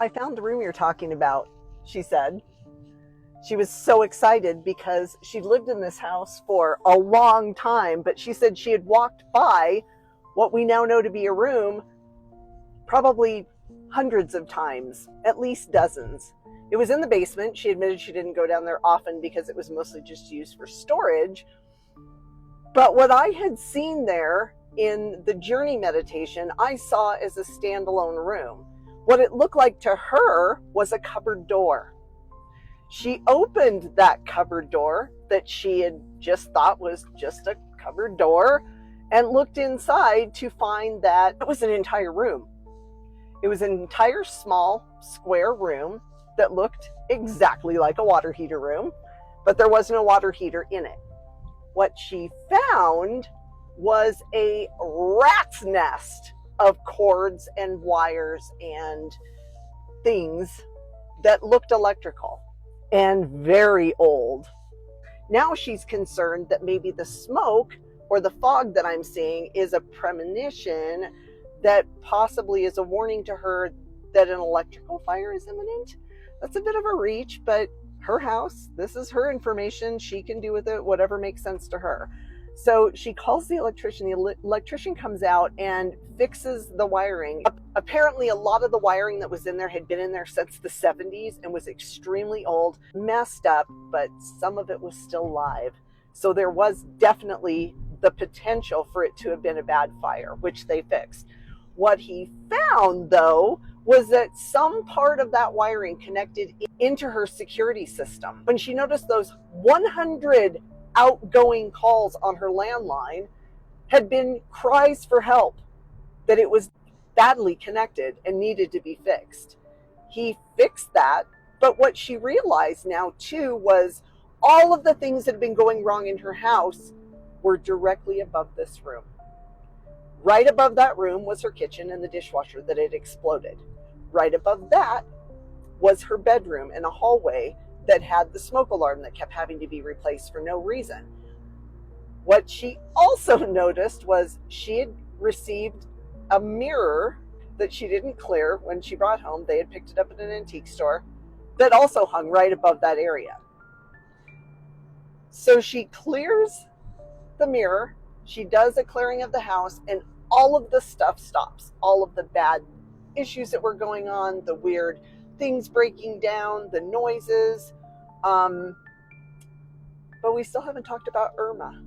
I found the room you're talking about, she said. She was so excited because she'd lived in this house for a long time, but she said she had walked by what we now know to be a room probably hundreds of times, at least dozens. It was in the basement. She admitted she didn't go down there often because it was mostly just used for storage. But what I had seen there in the journey meditation, I saw as a standalone room. What it looked like to her was a cupboard door. She opened that cupboard door that she had just thought was just a cupboard door and looked inside to find that it was an entire room. It was an entire small square room that looked exactly like a water heater room, but there was no water heater in it. What she found was a rat's nest of cords and wires and things that looked electrical and very old. Now she's concerned that maybe the smoke or the fog that I'm seeing is a premonition that possibly is a warning to her that an electrical fire is imminent. That's a bit of a reach, but her house, this is her information. She can do with it whatever makes sense to her. So she calls the electrician. The electrician comes out and fixes the wiring. Apparently, a lot of the wiring that was in there had been in there since the 70s and was extremely old, messed up, but some of it was still live. So there was definitely the potential for it to have been a bad fire, which they fixed. What he found, though, was that some part of that wiring connected into her security system. When she noticed those 100 outgoing calls on her landline had been cries for help, that it was badly connected and needed to be fixed. He fixed that, but what she realized now too was all of the things that had been going wrong in her house were directly above this room. Right above that room was her kitchen and the dishwasher that had exploded. Right above that was her bedroom and a hallway that had the smoke alarm that kept having to be replaced for no reason. What she also noticed was she had received a mirror that she didn't clear when she brought home. They had picked it up at an antique store that also hung right above that area. So she clears the mirror, she does a clearing of the house, and all of the stuff stops. All of the bad issues that were going on, the weird things breaking down, the noises. But we still haven't talked about Irma.